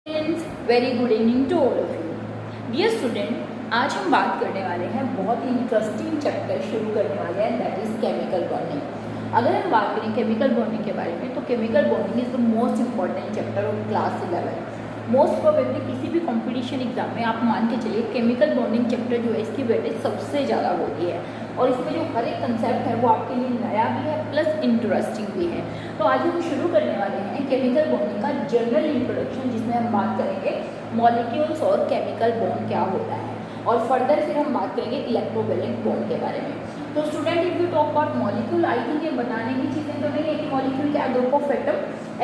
Friends, very good evening to all of you. Dear student, आज हम बात करने वाले हैं बहुत ही इंटरेस्टिंग चैप्टर शुरू करने वाले हैं, दैट इज केमिकल बॉन्डिंग। अगर हम बात करें केमिकल बॉन्डिंग के बारे में तो chemical bonding is the most important chapter of class 11। Most probably किसी भी कंपटीशन एग्जाम में आप मान के चलिए केमिकल बॉन्डिंग चैप्टर जो है इसकी वेटेज सबसे ज़्यादा होती है और इसमें जो हर एक कंसेप्ट है वो आपके लिए नया भी है प्लस इंटरेस्टिंग भी है। तो आज हम शुरू करने वाले हैं केमिकल बॉन्डिंग का जनरल इंट्रोडक्शन, जिसमें हम बात करेंगे मॉलिक्यूल्स और केमिकल बॉन्ड क्या होता है और फर्दर फिर हम बात करेंगे इलेक्ट्रोवैलेंट बॉन्ड के बारे में। तो student, if you talk about molecule, I think ये बताने की चीज़ें तो नहीं है कि मॉलिक्यूल क्या group of atom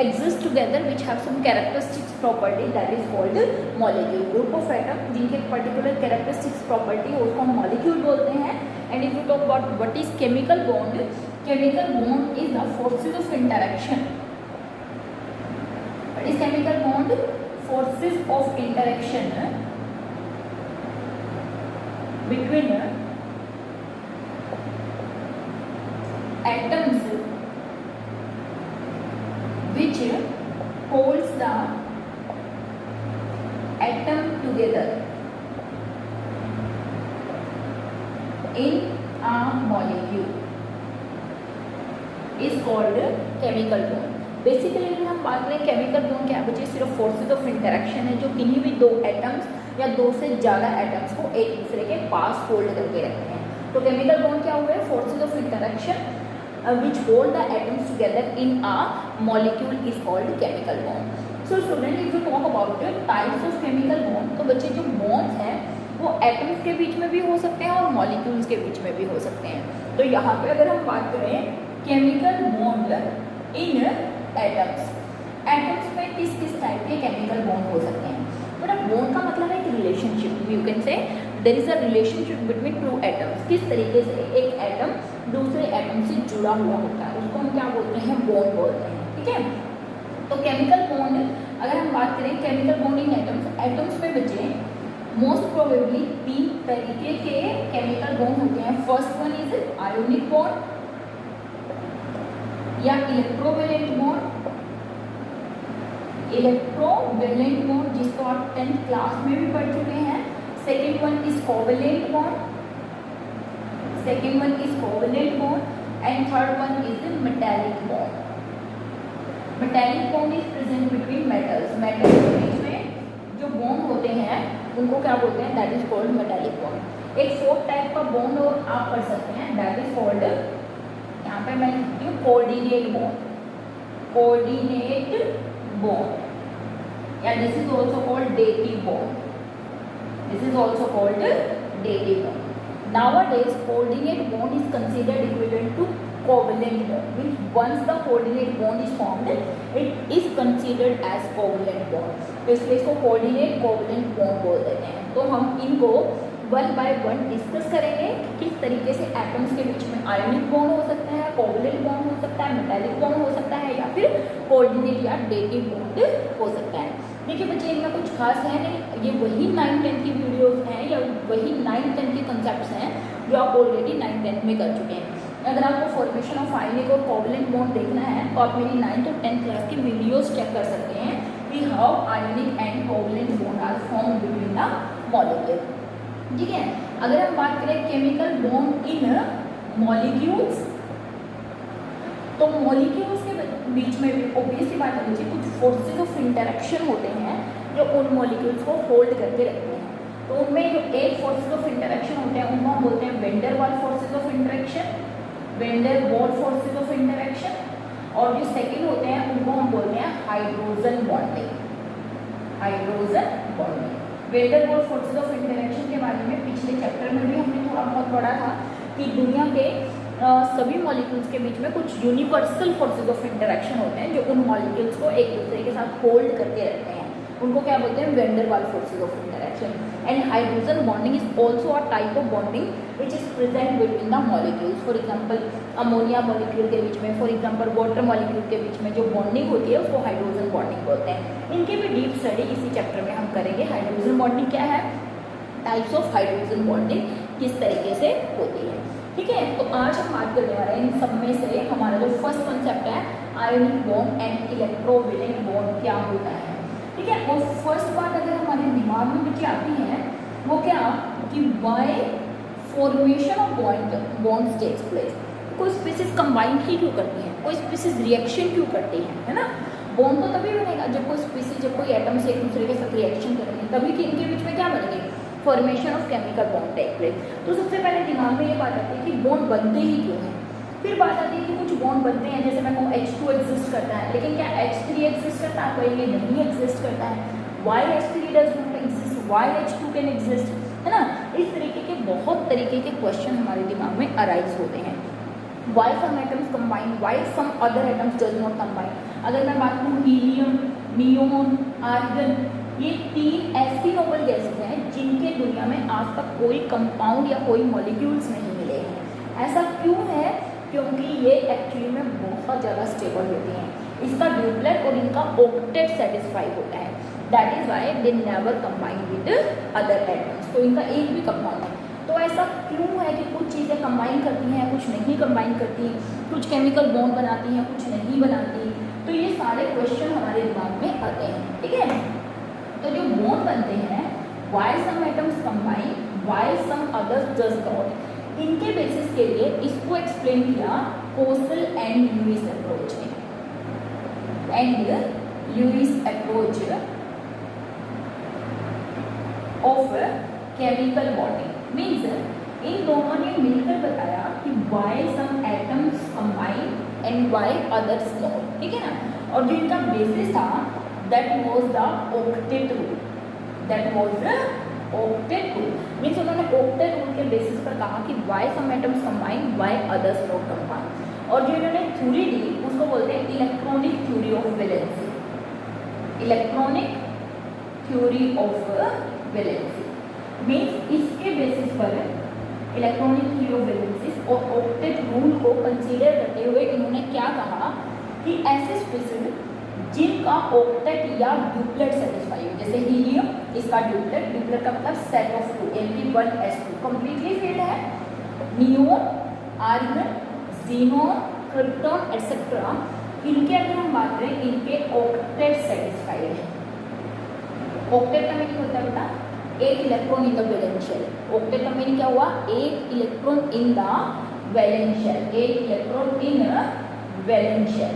exist together which have some characteristics property that is called molecule. Group of atom जिनके पर्टिकुलर कैरेक्टरिस्टिक्स प्रॉपर्टी उसको हम मॉलिक्यूल बोलते हैं। And if you talk about what is chemical bond is the forces of interaction. What is chemical bond? Forces of interaction between atoms which holds the atom together in a molecule is called chemical bond। Basically अगर हम बात करें chemical bond क्या बचे, सिर्फ forces of interaction है जो किन्हीं भी दो एटम्स या दो से ज़्यादा एटम्स को एक दूसरे के पास होल्ड करके रखते हैं। तो केमिकल बॉन्ड क्या हुआ है? Forces of interaction which hold the atoms together in a molecule is called chemical bond. So student, if you talk about types of chemical bond, तो बच्चे जो बॉन्ड्स हैं वो एटम्स के बीच में भी हो सकते हैं और मॉलिक्यूल्स के बीच में भी हो सकते हैं। तो यहाँ पे अगर हम बात करें केमिकल बॉन्ड इन एटम्स में किस किस टाइप के केमिकल बॉन्ड हो सकते हैं? मतलब बॉन्ड का मतलब है एक relationship, you can say there is a relationship between two atoms. किस तरीके से एक एटम दूसरे एटम से जुड़ा हुआ होता है उसको हम क्या बोलते हैं? बॉन्ड बोलते हैं। ठीक है, तो केमिकल बॉन्ड अगर हम बात करें केमिकल बॉन्ड इन एटम्स में बचे मोस्ट प्रोबेबली 3 तरीके के केमिकल बॉन्ड होते हैं। First one is ionic bond या इलेक्ट्रोवैलेंट बॉन्ड जिसको आप 10th क्लास में भी पढ़ चुके हैं। Second one is covalent bond and third one is metallic bond. Metallic bond is present between metals के बीच में जो बॉन्ड होते हैं उनको क्या बोलते हैं? That is called metallic bond. एक फोर्थ टाइप का बॉन्ड और आप पढ़ सकते हैं, दैट इज कॉल्ड, यहाँ पे मैं लिखती हूँ कोऑर्डिनेट बॉन्ड या this is also called dative bond. Nowadays coordinate bond is considered equivalent to covalent bond, which once the coordinate bond is formed it is considered as covalent bond। तो इसलिए इसको coordinate covalent bond बोल देते हैं। तो हम इनको one by one discuss करेंगे किस तरीके से एटम्स के बीच में आयोनिक बॉन्ड हो सकता है, कोवैलेंट बॉन्ड हो सकता है, मेटालिक बॉन्ड हो सकता है या फिर कोऑर्डिनेट या डेटिव बॉन्ड हो सकता है। देखिए बच्चे, इनमें कुछ खास है नहीं, ये वही 9th-10th की वीडियोस हैं या वही 9th-10th के कंसेप्ट्स हैं जो आप ऑलरेडी 9th-10th में कर चुके हैं। अगर आपको फॉर्मेशन ऑफ आयोनिक और कोवैलेंट बॉन्ड देखना है तो आप मेरी 9th और 10th क्लास की वीडियोस चेक कर सकते हैं कि how ionic and covalent bond are formed between the molecule. ठीक है, अगर हम बात करें केमिकल बॉन्ड इन मॉलिक्यूल्स, तो मॉलिक्यूल्स के बीच में भी ऑब्वियसली बात है बच्चे कुछ फोर्सेज ऑफ इंटरेक्शन होते हैं जो उन मॉलिक्यूल्स को होल्ड करके रखते हैं। तो उनमें जो एक फोर्सेज ऑफ इंटरेक्शन होते हैं उनको हम बोलते हैं van der Waals forces of interaction, van der Waals forces of interaction, और जो सेकेंड होते हैं उनको हम बोलते हैं hydrogen bonding. Van der Waals forces of interaction के बारे में पिछले चैप्टर में भी हमने थोड़ा बहुत पढ़ा था कि दुनिया के सभी मॉलिक्यूल्स के बीच में कुछ यूनिवर्सल फोर्सेज ऑफ इंटरेक्शन होते हैं जो उन मॉलिक्यूल्स को एक दूसरे के साथ होल्ड करके रखते हैं, उनको क्या बोलते हैं? Van der Waals forces of interaction. And hydrogen bonding is also a type of bonding which is present between the molecules. For example ammonia molecule के बीच में, फॉर एग्जाम्पल वाटर मॉलिक्यूल के बीच में जो बॉन्डिंग होती है उसको हाइड्रोजन बॉन्डिंग बोलते हैं। इनकी भी डीप स्टडी इसी चैप्टर में हम करेंगे। हाइड्रोजन बॉन्डिंग क्या है, टाइप्स ऑफ हाइड्रोजन बॉन्डिंग किस तरीके से होती है। ठीक है, तो आज हम बात करने वाले हैं इन सब में से हमारा जो फर्स्ट कॉन्सेप्ट है ionic bond and electrovalent bond क्या होता है। ठीक है। और फर्स्ट बात अगर हमारे दिमाग में बच्चे आती है वो क्या कि why formation of bonds takes place. कोई स्पीसीज कंबाइन ही क्यों करती हैं, कोई स्पीसीज रिएक्शन क्यों करती हैं, है ना। बॉन्ड तो तभी बनेगा जब कोई स्पीसीज, जब कोई एटम्स एक दूसरे के साथ रिएक्शन करेंगे, तभी कि इनके बीच में क्या बनेंगे, formation of chemical bond take place. तो सबसे पहले दिमाग में ये बात आती है कि बॉन्ड बनते ही क्यों हैं। फिर बात आती है कि कुछ बॉन्ड बनते हैं, जैसे मैं कहूँ H2 एग्जिस्ट करता है, लेकिन क्या H3 एग्जिस्ट करता है, कहेंगे नहीं एग्जिस्ट करता है। Why H3 does not exist, why H2 can exist, है ना। इस तरीके के बहुत तरीके के क्वेश्चन हमारे दिमाग में अराइज होते हैं। Why some atoms combine, why some other atoms does not combine. अगर मैं बात करूँ हीलियम, नियोन, आर्गन, ये 3 ऐसी नोबल गैसेज हैं जिनके दुनिया में आज तक कोई कंपाउंड या कोई मॉलिक्यूल्स नहीं मिले हैं। ऐसा क्यों है, क्योंकि ये एक्चुअली में बहुत ज़्यादा स्टेबल होती हैं। इसका ड्यूप्लेट और इनका ऑक्टेट सेटिस्फाई होता है, that is why they never combine with other atoms. तो इनका एक भी कंपाउंड है। तो ऐसा क्यों है कि कुछ चीज़ें कंबाइन करती हैं, कुछ नहीं कंबाइन करती, कुछ केमिकल बॉन्ड बनाती हैं, कुछ नहीं बनाती। तो ये सारे क्वेश्चन हमारे दिमाग में आते हैं, ठीक है। तो जो बॉन्ड बनते हैं, why some atoms combine, why some others does not, इनके बेसिस के लिए इसको एक्सप्लेन किया कोसल एंड ल्यूइस अप्रोच ने। And Lewis approach of chemical bonding means इन दोनों ने मिलकर बताया कि why some atoms combine and why others not, ठीक है ना। और जो इनका बेसिस था that was the octet rule, that was the octet rule. Means उन्होंने ऑक्टेट रूल के बेसिस पर कहा कि why some atoms combine, why others not combine. और जो इन्होंने थ्योरी दी उसको बोलते हैं electronic theory of valency, electronic theory of valency. Means इसके बेसिस पर इलेक्ट्रॉनिक थ्योरी ऑफ वैलेंसी और ऑक्टेट रूल को कंसीडर करते हुए इन्होंने क्या कहा कि ऐसे स्पीसीज जिनका ऑक्टेट या ड्यूप्लेट सेटिस्फाई हो, जैसे हीलियम, इसका ड्यूप्लेट, ड्यूप्लेट का मतलब set of 2 Mg1s2 completely filled है। Neon, argon, xenon, krypton et cetera, इनके अगर हम बात करें इनके ऑक्टेट सेटिस्फाइड है। ऑक्टेट का मीनिंग होता है बेटा एक electron in the valence shell. Octet का मीनिंग क्या हुआ, एक electron in the valence shell, एक इलेक्ट्रॉन इन वैलेंस शेल।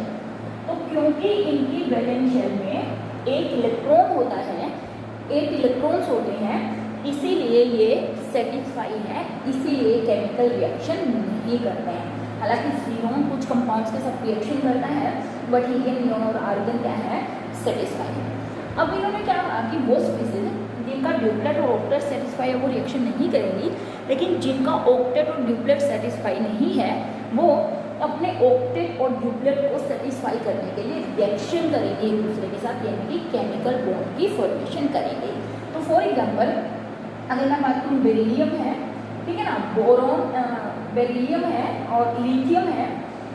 तो क्योंकि इनकी वैलेंस शेल में एक इलेक्ट्रॉन होता है, 8 इलेक्ट्रॉन्स होते हैं, इसीलिए ये सेटिस्फाई है, इसीलिए केमिकल रिएक्शन नहीं करते हैं। हालांकि जीनोन कुछ कंपाउंड्स के साथ रिएक्शन करता है, बट हीलियम, नियोन और आर्गन क्या है, सेटिस्फाई है। अब इन्होंने क्या कहा कि वो स्पीसीज जिनका ड्यूप्लेट और ऑक्टेट सेटिस्फाई है वो रिएक्शन नहीं करेंगी, लेकिन जिनका ऑक्टेट और ड्यूप्लेट सेटिस्फाई नहीं है वो अपने ऑक्टेट और ड्यूप्लेट को सेटिस्फाई करने के लिए रिएक्शन करेंगे एक दूसरे के साथ, यानी कि केमिकल बॉन्ड की फॉर्मेशन करेंगे। तो फॉर एग्जांपल अगर मैं बात करूँ बेरिलियम है, ठीक है ना, बोरॉन, बेरिलियम है और लिथियम है,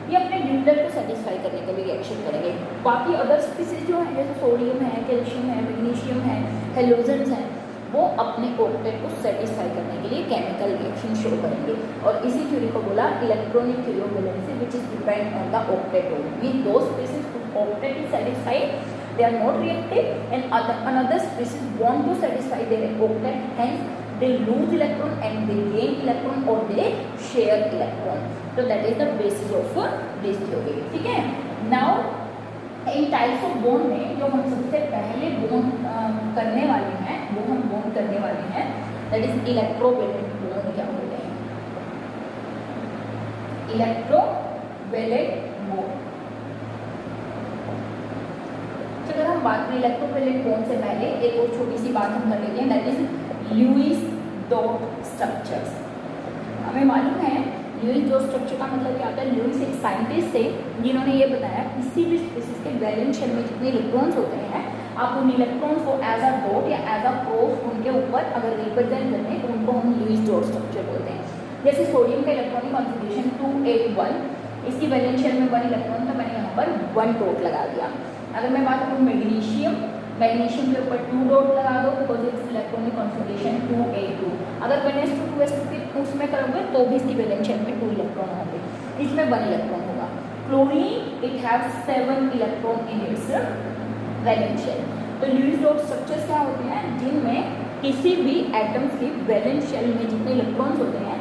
ये अपने ड्यूप्लेट को सेटिस्फाई करने के लिए रिएक्शन करेंगे। बाकी अदर स्पीसीज जो हैं जैसे सोडियम है, कैल्शियम है, मैग्नीशियम है, हेलोजेंस हैं, वो अपने ऑक्टेट को सेटिस्फाई करने के लिए केमिकल रिएक्शन शो करेंगे। और इसी थ्योरी को बोला electronic theory of valency which is depend on the octet rule. Mean दो species whose octet is satisfied, they are not reactive, and another species want to satisfy their octet, hence they lose electron and they gain electron or they share electron. So that is the basis of this theory. ठीक है। Now in types of bond में जो हम सबसे पहले bond करने वाले हैं वो हम बॉन्ड करने वाले हैं दैट इज इलेक्ट्रोवैलेंट बॉन्ड। क्या बोलते हैं, इलेक्ट्रोवैलेंट बॉन्ड। तो अगर हम बात करें इलेक्ट्रोवैलेंट बॉन्ड से पहले एक और छोटी सी बात हम कर लेते हैं that is Lewis dot structures. हमें मालूम है ल्यूइस डॉट स्ट्रक्चर का मतलब क्या होता है। ल्यूइस एक साइंटिस्ट थे जिन्होंने ये बताया किसी भी स्पीसीज के वैलेंस शेल में जितने इलेक्ट्रॉन्स होते हैं आप उन इलेक्ट्रॉन्स को एज अ डॉट या एज अ क्रॉस उनके ऊपर अगर रिप्रेजेंट करते हैं तो उनको हम ल्यूइस डॉट स्ट्रक्चर बोलते हैं। जैसे सोडियम का इलेक्ट्रॉनिक कॉन्फिगरेशन 281, इसकी वैलेंस शेल में 1 इलेक्ट्रॉन तो मैंने यहाँ पर 1 डॉट लगा दिया। अगर मैं बात करूँ मैग्नीशियम, मैग्नीशियम के ऊपर 2 डॉट लगा दो बिकॉज इट्स इलेक्ट्रॉनिक कॉन्फिगरेशन 282। अगर 1s2 के उसमें करोगे तो भी इसकी वैलेंस शेल में 2 इलेक्ट्रॉन होंगे, इसमें 1 इलेक्ट्रॉन होगा। Chlorine it have 7 electron in its valence shell. तो लुईस डॉट स्ट्रक्चर्स क्या होते हैं, जिनमें किसी भी एटम्स की वैलेंस शेल में जितने इलेक्ट्रॉन्स होते हैं,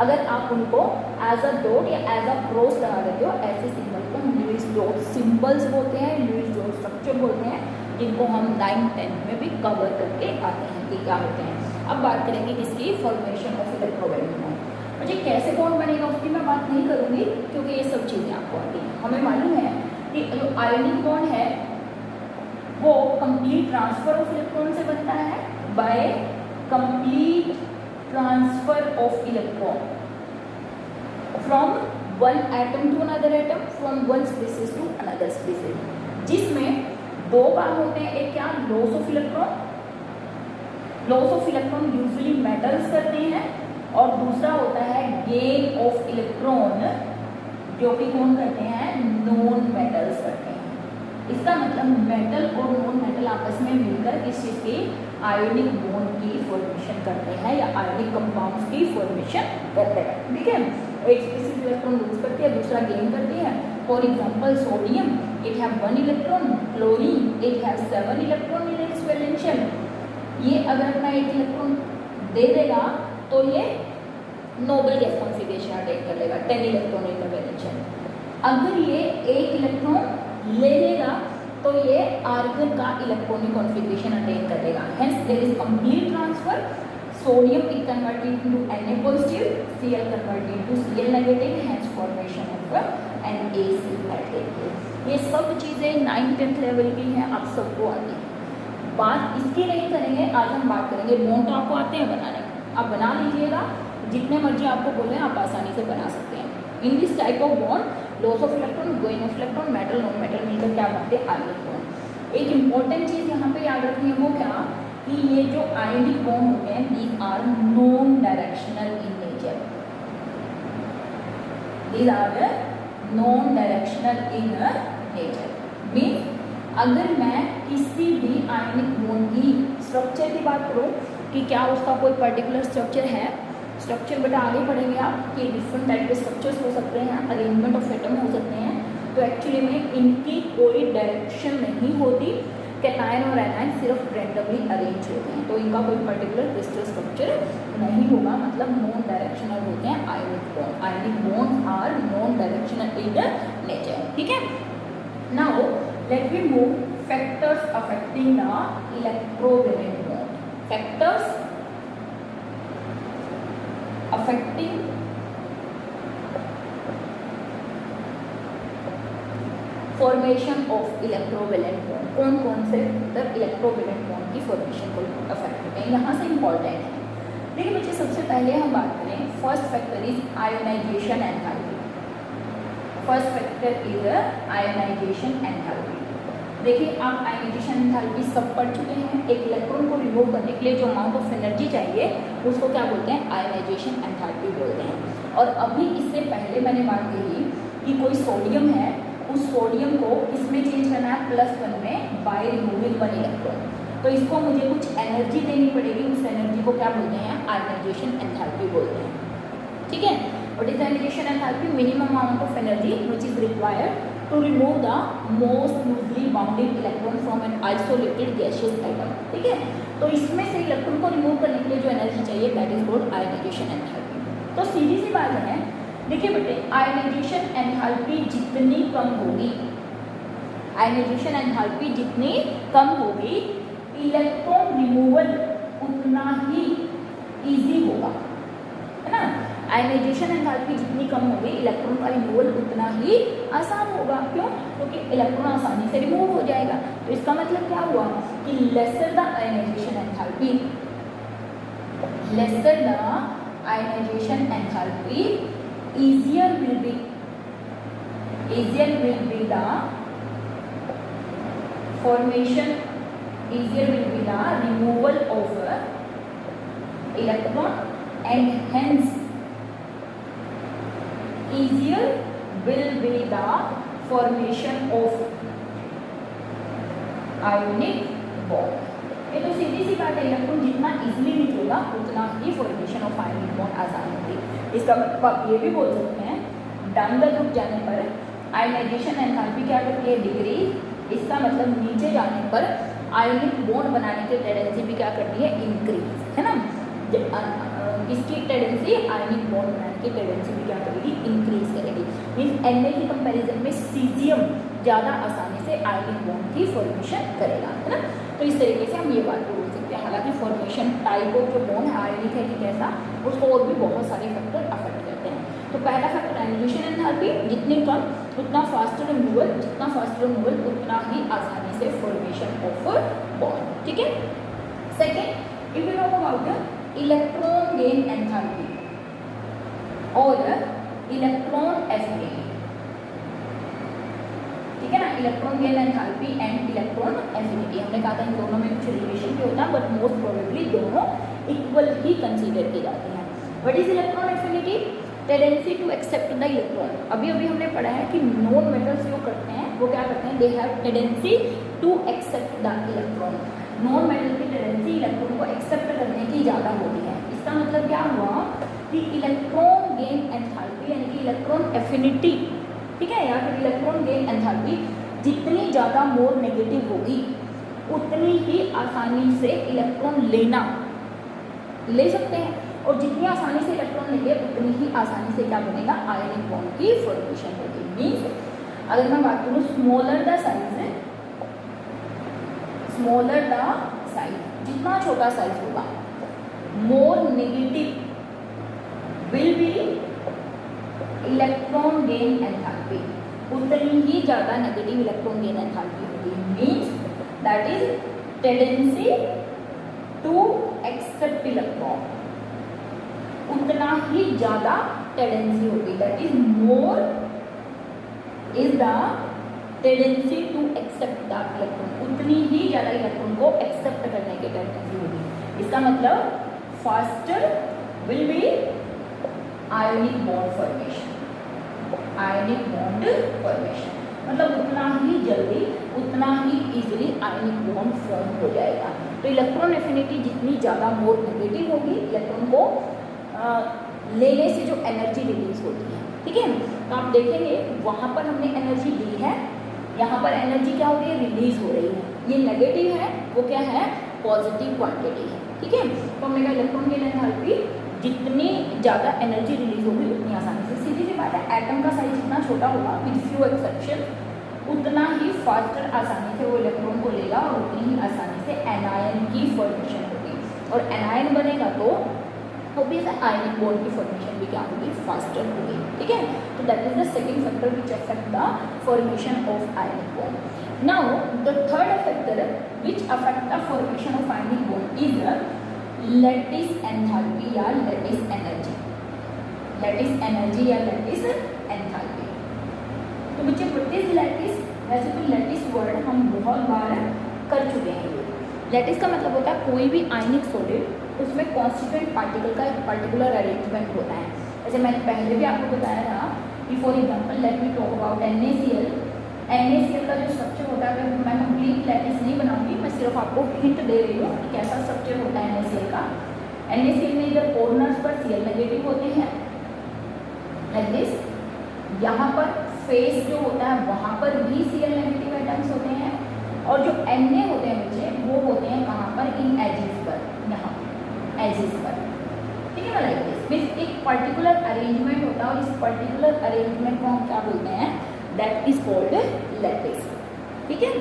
अगर आप उनको एज अ डॉट या एज अ क्रॉस लगा देते हो, ऐसे सिंबल को हम लुईस डॉट सिंबल्स बोलते हैं, लुईस डॉट स्ट्रक्चर बोलते हैं, जिनको हम 9th 10th में भी कवर करके आते हैं कि क्या होते हैं। अब बात करेंगे किसकी, फॉर्मेशन ऑफ इलेक्ट्रोवैलेंट बॉन्ड। मुझे कैसे बॉन्ड बनेगा उसकी मैं बात नहीं करूँगी, क्योंकि ये सब चीज़ें आपको आती हैं। हमें मालूम है कि जो आयनिक बॉन्ड है वो कंप्लीट ट्रांसफर ऑफ इलेक्ट्रॉन से बनता है, by complete transfer of electron from one atom to another atom, from one species to another species, जिसमें दो काम होते हैं। एक क्या, loss of electron, loss of electron usually metals करते हैं, और दूसरा होता है गेन ऑफ इलेक्ट्रॉन, जो कि कौन करते हैं, नॉन मेटल्स करते हैं। इसका मतलब मेटल और नॉन मेटल आपस में मिलकर किस चीज़ की, आयोनिक बॉन्ड की फॉर्मेशन करते हैं या आयोनिक कंपाउंड्स की फॉर्मेशन करते हैं। ठीक है, एक स्पीसीज इलेक्ट्रॉन लूज करती है, दूसरा गेन करती है। For example sodium, it have 1 electron, chlorine it have 7 electron in its valence shell. ये अगर अपना 1 इलेक्ट्रॉन दे देगा तो ये नोबल गैस कॉन्फिगरेशन अटेन कर लेगा, 10 electron in the valence shell. अगर ये 1 इलेक्ट्रॉन ले लेगा तो ये आर्गन का इलेक्ट्रॉनिक कॉन्फिगरेशन अटेन कर लेगा। Hence there is complete transfer, sodium is converted into Na positive, Cl converted into Cl negative, hence formation of NaCl। ये सब चीज़ें 9th 10th लेवल की हैं, आप सबको आती हैं। बात इसकी नहीं करेंगे, आज हम बात करेंगे बॉन्ड। तो आपको आते हैं बनाने, आप बना लीजिएगा, जितने मर्जी आपको बोले आप आसानी से बना सकते हैं। In this type of bond loss of electron, gain of electron, metal non metal मिलकर क्या बनते हैं, आयनिक बॉन्ड। एक इंपॉर्टेंट चीज़ यहाँ पे याद रखनी है, वो क्या, कि ये जो आयनिक बॉन्ड होते हैं these are non directional in nature, these are non directional in nature. Means अगर मैं किसी भी आयनिक बॉन्ड की स्ट्रक्चर की बात करूँ कि क्या उसका कोई पर्टिकुलर स्ट्रक्चर है, स्ट्रक्चर बेटा आगे पढ़ेंगे आप कि डिफरेंट टाइप के स्ट्रक्चर्स हो सकते हैं, अरेंजमेंट ऑफ एटम हो सकते हैं, तो एक्चुअली में इनकी कोई डायरेक्शन नहीं होती। कैटायन और एनायन सिर्फ रैंडमली अरेंज होते हैं, तो इनका कोई पर्टिकुलर क्रिस्टल स्ट्रक्चर नहीं होगा, मतलब नॉन डायरेक्शनल होते हैं ionic bond. Ionic bond are non directional in nature. ठीक है, now let we move factors affecting the electrovalent bond. Factors affecting formation of electrovalent bond. कौन कौन से फैक्टर इलेक्ट्रोवैलेंट बॉन्ड की फॉर्मेशन को अफेक्ट करते हैं, यहाँ से इंपॉर्टेंट है। देखिए बच्चे, सबसे पहले हम बात करें, first factor is ionisation enthalpy. First factor is ionisation enthalpy. देखिए, आप आयोनाइजेशन एंथैल्पी सब पढ़ चुके हैं। एक इलेक्ट्रॉन को रिमूव करने के लिए जो अमाउंट ऑफ एनर्जी चाहिए उसको क्या बोलते हैं, आयोनाइजेशन एंथैल्पी बोलते हैं। और अभी इससे पहले मैंने बात कही कि कोई सोडियम है, उस सोडियम को इसमें चेंज करना है +1 में बाय रिमूविंग 1 इलेक्ट्रॉन, तो इसको मुझे कुछ एनर्जी देनी पड़ेगी, उस एनर्जी को क्या बोलते हैं, आयोनाइजेशन एंथैल्पी बोलते हैं। ठीक है, what is ionisation enthalpy, minimum amount of energy which is required to remove the most loosely bounded electron from an isolated gaseous atom। ठीक है, तो इसमें से इलेक्ट्रॉन को रिमूव करने के लिए जो एनर्जी चाहिए that is called ionisation enthalpy. तो सीधी सी बात है, देखिए बेटे, आयोनाइजेशन एंथैल्पी जितनी कम होगी, आयोनाइजेशन एंथैल्पी जितनी कम होगी, इलेक्ट्रॉन रिमूवल उतना ही इजी होगा, है ना। आयोनाइजेशन एंथैल्पी जितनी कम होगी, इलेक्ट्रॉन का रिमूवल उतना ही आसान होगा। क्यों? क्योंकि इलेक्ट्रॉन आसानी से रिमूव हो जाएगा। तो इसका मतलब क्या हुआ कि lesser the ionisation enthalpy, lesser the ionisation enthalpy, easier will be the formation, easier will be the removal of electron, and hence easier will be the formation of ionic bond। ये तो सीधी सी बात है, इलेक्ट्रॉन जितना easily निकलेगा उतना ही formation of ionic bond आसान होगी। इसका मतलब आप ये भी बोल सकते हैं, डाउन द ग्रुप जाने पर आयोनाइजेशन एंथैल्पी क्या करती है, डिक्रीज। इसका मतलब नीचे जाने पर आयनिक बॉन्ड बनाने की टेंडेंसी भी क्या करती है, इंक्रीज, है ना। इसकी टेंडेंसी आयनिक बॉन्ड बनाने की टेंडेंसी भी क्या करेगी, इंक्रीज करेगी। मीन्स Na की कंपैरिजन में सीजियम ज़्यादा आसानी से आयनिक बॉन्ड की फॉर्मेशन करेगा, है ना। तो इस तरीके से हम ये बात को बोल सकते हैं। हालांकि फॉर्मेशन टाइप ऑफ जो बॉन्ड है आयनिक है कि कैसा, उसको और भी बहुत सारे फैक्टर अफेक्ट करते हैं। तो पहला फैक्टर एनर्जी एंथैल्पी, जितनी कम उतना फास्टर रिमूवल, जितना फास्टर रिमूवल उतना ही आसानी से फॉर्मेशन ऑफ बॉन्ड, ठीक है। Second, if you talk about electron gain enthalpy और इलेक्ट्रॉन एफिनिटी, ठीक है ना। Electron gain enthalpy and electron affinity, हमने कहा था इन दोनों में कुछ रिलेशन भी होता है, बट मोस्ट प्रोबेबली दोनों इक्वल ही कंसीडर किए जाते हैं। What is electron affinity? Tendency to accept the electron. अभी अभी हमने पढ़ा है कि नॉन मेटल्स जो करते हैं वो क्या करते हैं, they have tendency to accept the electron. Non metal की टेंडेंसी इलेक्ट्रॉन को एक्सेप्ट करने की ज़्यादा होती है। इसका मतलब क्या हुआ कि इलेक्ट्रॉन गेन एंथैल्पी यानी कि इलेक्ट्रॉन एफिनिटी, ठीक है, या फिर इलेक्ट्रॉन गेन एंथैल्पी जितनी ज़्यादा मोर नेगेटिव होगी उतनी ही आसानी से इलेक्ट्रॉन ले सकते हैं, और जितनी आसानी से इलेक्ट्रॉन लेंगे उतनी ही आसानी से क्या बनेगा, आयनिक बॉन्ड की फॉर्मेशन होगी। मीन्स अगर मैं बात करूँ smaller the size, smaller the size, जितना छोटा साइज होगा more negative will be electron gain enthalpy, उतनी ही ज़्यादा नेगेटिव इलेक्ट्रॉन गेन एंथैल्पी होगी। Means that is tendency to accept electron, उतना ही ज़्यादा टेंडेंसी होगी। That is more is the tendency to accept the electron, उतनी ही ज़्यादा इलेक्ट्रॉन को एक्सेप्ट करने की टेंडेंसी होगी। इसका मतलब faster will be ionic bond formation, ionic bond formation मतलब उतना ही जल्दी, उतना ही इजीली आयनिक बॉन्ड फॉर्म हो जाएगा। तो इलेक्ट्रॉन एफिनिटी जितनी ज़्यादा मोर नेगेटिव होगी, इलेक्ट्रॉन को लेने से जो एनर्जी रिलीज होती है, ठीक है। तो आप देखेंगे वहाँ पर हमने एनर्जी दी है, यहाँ पर एनर्जी क्या हो रही है, रिलीज हो रही है। ये नेगेटिव है, वो क्या है, पॉजिटिव क्वांटिटी है, ठीक है। तो हमने कहा इलेक्ट्रॉन गेन एंथैल्पी जितनी ज़्यादा एनर्जी रिलीज होगी उतनी आसानी से, सीधी सी बात है, एटम का साइज जितना छोटा होगा विद फ्यू एक्सेप्शन उतना ही फास्टर आसानी से वो इलेक्ट्रॉन को लेगा और उतनी ही आसानी से एनायन की फॉर्मेशन होगी। और एनायन बनेगा तो ऑब्वियस है आयनिक बॉन्ड की फॉर्मेशन भी क्या होगी, फास्टर होगी, ठीक है। तो that is the second factor which affect the formation of ionic bond. Now the third factor which affect the formation of ionic bond is lattice enthalpy या लैटिस एनर्जी, लैटिस एनर्जी या lattice enthalpy. तो बच्चे what is lattice? वैसे तो lattice word हम बहुत बार कर चुके हैं। लैटिस का मतलब होता है कोई भी आयनिक सॉलिड उसमें कॉन्स्टिट्यूएंट पार्टिकल का एक पर्टिकुलर अरेंजमेंट होता है। जैसे मैंने पहले भी आपको बताया था कि for example let me talk about NaCl। NaCl का जो स्ट्रक्चर होता है, मैं कंप्लीट लैटिस नहीं बनाऊंगी, मैं सिर्फ आपको हिंट दे रही हूँ कि कैसा स्ट्रक्चर होता है NaCl का। NaCl में इधर कॉर्नर्स पर Cl नेगेटिव होते हैं लाइक दिस, यहाँ पर फेस जो होता है वहाँ पर भी Cl नेगेटिव एटम्स होते हैं, और जो Na होते हैं बच्चे वो होते हैं कहाँ पर, इन एजेस पर, यहाँ एजेस पर, ठीक है ना, लाइक दिस। मीन्स एक पर्टिकुलर अरेंजमेंट होता है और इस पर्टिकुलर अरेंजमेंट को हम क्या बोलते हैं, दैट इज कॉल्ड लैटिस, ठीक है।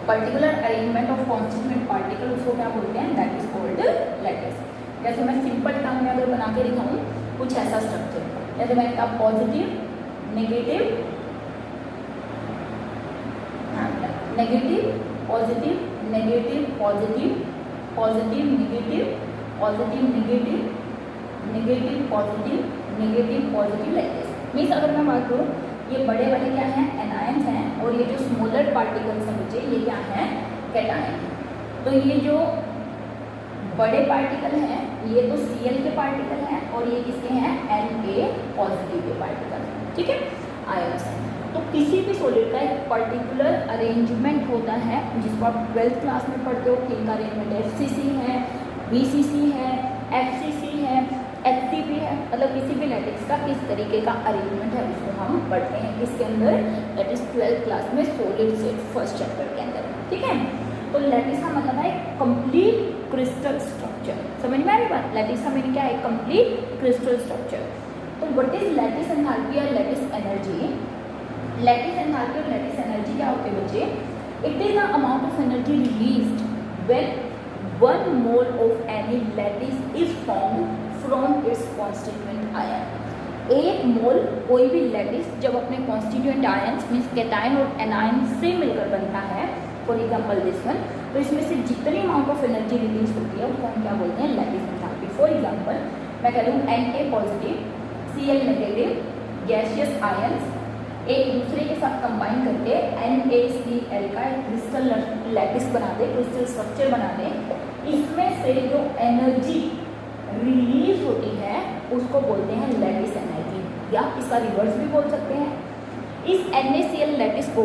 Particular arrangement of constituent particle उसको क्या बोलते हैं, दैट इज कॉल्ड लैटिस। जैसे मैं सिंपल टर्म में अगर बना के दिखाऊँ कुछ ऐसा स्ट्रक्चर, जैसे मैंने कहा positive negative, negative positive, negative positive, positive negative, positive negative, negative positive, negative positive like this. Means अगर मैं बात करूँ ये बड़े वाले क्या हैं, एनायंस हैं, और ये जो स्मॉलर पार्टिकल्स हैं बच्चे ये क्या हैं, कैटायन हैं। तो ये जो बड़े पार्टिकल हैं ये तो Cl के पार्टिकल हैं और ये किसके हैं, Na पॉजिटिव के पार्टिकल हैं, ठीक है, आयंस हैं। तो किसी भी सॉलिड का एक पर्टिकुलर अरेंजमेंट होता है जिसको आप 12th क्लास में पढ़ते हो कि इनका अरेंजमेंट FCC है, BCC है, FCC है, HCP है, मतलब किसी भी लैटिस का किस तरीके का अरेंजमेंट है उसको हम पढ़ते हैं इसके अंदर, दैट इज 12th क्लास में सॉलिड सेट फर्स्ट चैप्टर के अंदर, ठीक है। तो लैटिस का मतलब है कंप्लीट क्रिस्टल स्ट्रक्चर। समझ में आ रही बात? लैटिस का मीनिंग क्या है? Complete crystal structure. तो व्हाट इज लैटिस एंथैल्पी और लैटिस एनर्जी? लैटिस एंथैल्पी और लैटिस एनर्जी क्या होती है बच्चे? It is the amount of energy released when 1 mole of any lattice is formed from its constituent ion। एक मोल कोई भी लैटिस जब अपने कॉन्स्टिट्यूएंट आयन्स मीन्स कैटायन और एनायन से मिलकर बनता है, फॉर एग्जाम्पल दिस वन, तो इसमें से जितनी अमाउंट ऑफ एनर्जी रिलीज होती है उसको हम क्या बोलते हैं? Lattice enthalpy. फॉर एग्जाम्पल मैं कह दूँ Na positive Cl negative gaseous ions एक दूसरे के साथ कंबाइन करके NaCl का एक क्रिस्टल लैटिस बना दे, क्रिस्टल स्ट्रक्चर बना दे, इसमें से जो एनर्जी रिलीज होती है उसको बोलते हैं लैटिस एनर्जी, या इसका रिवर्स भी बोल सकते हैं। इस NaCl लैटिस को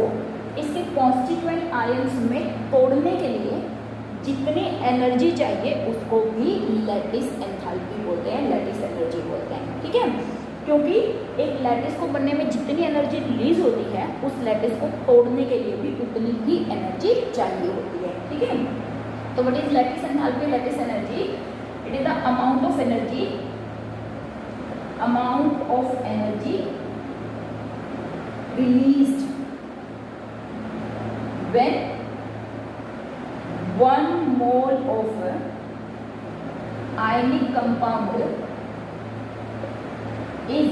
इसके कॉन्स्टिट्यूएंट आयन्स में तोड़ने के लिए जितनी एनर्जी चाहिए उसको भी लैटिस एंथैल्पी बोलते हैं, लैटिस एनर्जी बोलते हैं। ठीक है, क्योंकि एक लैटिस को बनने में जितनी एनर्जी रिलीज होती है उस लैटिस को तोड़ने के लिए भी उतनी ही एनर्जी चाहिए होती है। ठीक है, तो what is lattice enthalpy? Lattice energy it is the amount of energy released when 1 mole of ionic compound is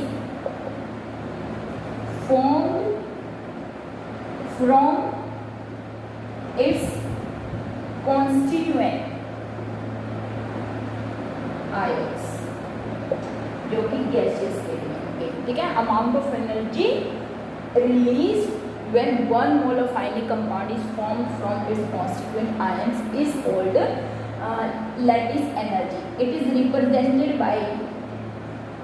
formed from its constituent ions, जो कि गैसियस के लिए। ठीक है, amount of energy release when 1 mole of ionic compound is formed from its constituent ions is called lattice energy. It is represented by,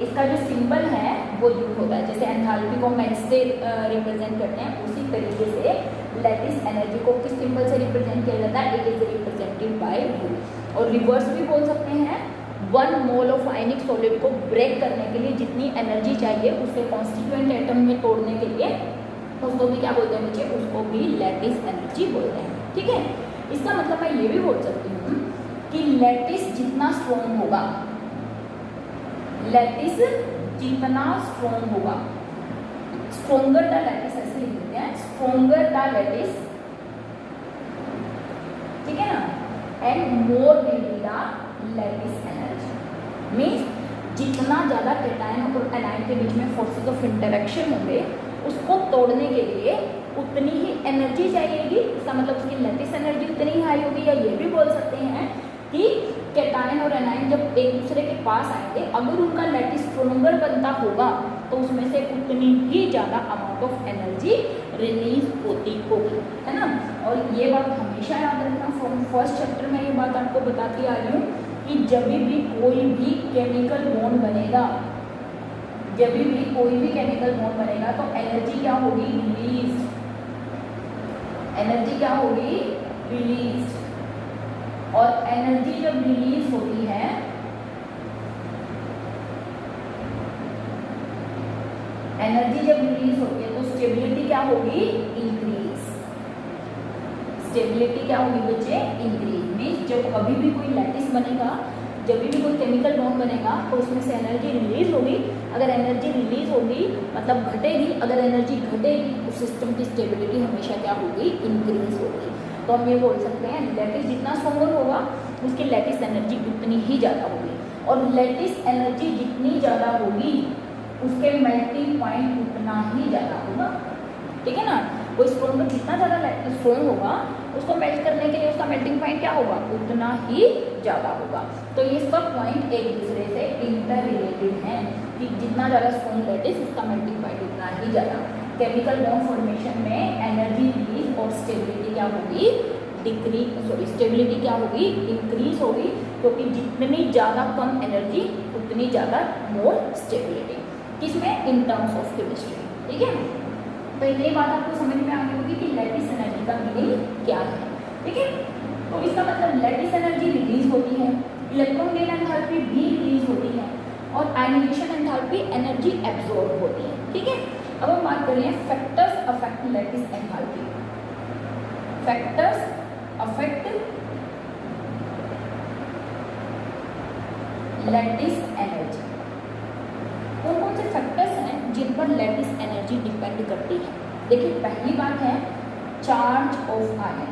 इसका जो symbol है वो यू होता है, जैसे एंथैल्पी को हम इससे रिप्रेजेंट करते हैं उसी तरीके से लैटिस एनर्जी को किस सिंबल से रिप्रेजेंट किया जाता है? It is represented by you. और रिवर्स भी बोल सकते हैं, 1 मोल ऑफ आयनिक सॉलिड को ब्रेक करने के लिए जितनी एनर्जी चाहिए उसके कॉन्स्टिट्यूएंट एटम में तोड़ने के लिए उसको भी क्या बोलते हैं बच्चे? उसको भी लैटिस एनर्जी बोलते हैं। ठीक है, इसका मतलब मैं ये भी बोल सकती हूँ कि लैटिस जितना स्ट्रॉन्ग होगा, लैटिस जितना स्ट्रॉन्ग होगा, स्ट्रॉन्गर द लैटिस ऐसे लिख देते हैं, स्ट्रॉन्गर द लैटिस, ठीक है ना, and more will be the lattice energy. Means जितना ज़्यादा कैटायन और एनायन के बीच में फोर्सेस ऑफ इंटरेक्शन होंगे उसको तोड़ने के लिए उतनी ही एनर्जी चाहिएगी। इसका मतलब उसकी लैटिस एनर्जी उतनी ही हाई होगी। या ये भी बोल सकते हैं कि कैटायन और एनायन जब एक दूसरे के पास आएंगे, अगर उनका लैटिस स्ट्रॉन्गर बनता होगा तो उसमें से उतनी ही ज़्यादा अमाउंट ऑफ एनर्जी रिलीज होती होगी, है ना। और ये बात हमेशा याद रखना, फ्रॉम फर्स्ट चैप्टर में ये बात आपको बताती आ रही हूँ कि जब भी कोई भी केमिकल बॉन्ड बनेगा, जब भी कोई भी केमिकल बॉन्ड बनेगा तो एनर्जी क्या होगी? रिलीज। एनर्जी क्या होगी? रिलीज। और एनर्जी जब रिलीज होती है तो स्टेबिलिटी क्या होगी? इंक्रीज। स्टेबिलिटी क्या होगी बच्चे? इंक्रीज। मीन्स जब कभी भी कोई लैटिस बनेगा, जब भी कोई केमिकल बॉन्ड बनेगा तो उसमें से एनर्जी रिलीज होगी। अगर एनर्जी रिलीज होगी मतलब घटेगी, अगर एनर्जी घटेगी तो सिस्टम की स्टेबिलिटी हमेशा क्या होगी? इंक्रीज होगी। तो हम ये बोल सकते हैं लैटिस जितना स्ट्रॉन्गर होगा उसकी लैटिस एनर्जी उतनी ही ज़्यादा होगी, और लैटिस एनर्जी जितनी ज़्यादा होगी उसके मेल्टिंग पॉइंट उतना ही ज़्यादा होगा। ठीक है ना, कोई स्ट्रॉन्गर जितना ज़्यादा स्ट्रॉन्ग होगा उसको मेल्ट करने के लिए उसका मेल्टिंग पॉइंट क्या होगा? उतना ही ज़्यादा होगा। तो ये सब पॉइंट एक दूसरे से इंटर रिलेटेड हैं कि जितना ज़्यादा स्ट्रॉन्ग लैटिस उसका मेल्टिंग पॉइंट उतना ही ज़्यादा। केमिकल बॉन्ड फॉर्मेशन में एनर्जी रिलीज और स्टेबिलिटी क्या होगी? स्टेबिलिटी क्या होगी? इंक्रीज होगी, क्योंकि जितनी ज़्यादा कम एनर्जी उतनी ज़्यादा मोर स्टेबिलिटी। किसमें? In terms of chemistry. ठीक है, तो ये बात आपको समझ में आ गई होगी कि लैटिस एनर्जी का मीनिंग क्या है। ठीक है, तो इसका मतलब लैटिस एनर्जी रिलीज होती है, इलेक्ट्रॉन गेन एंथैल्पी भी रिलीज होती है, और आयनाइजेशन एंथैल्पी एनर्जी एब्जॉर्ब होती है। ठीक है, अब हम बात कर रहे हैं factors affect lattice enthalpy. Factors affect lattice energy. कौन कौन से फैक्टर्स हैं जिन पर लैटिस एनर्जी डिपेंड करती है? देखिए, पहली बात है charge of ion.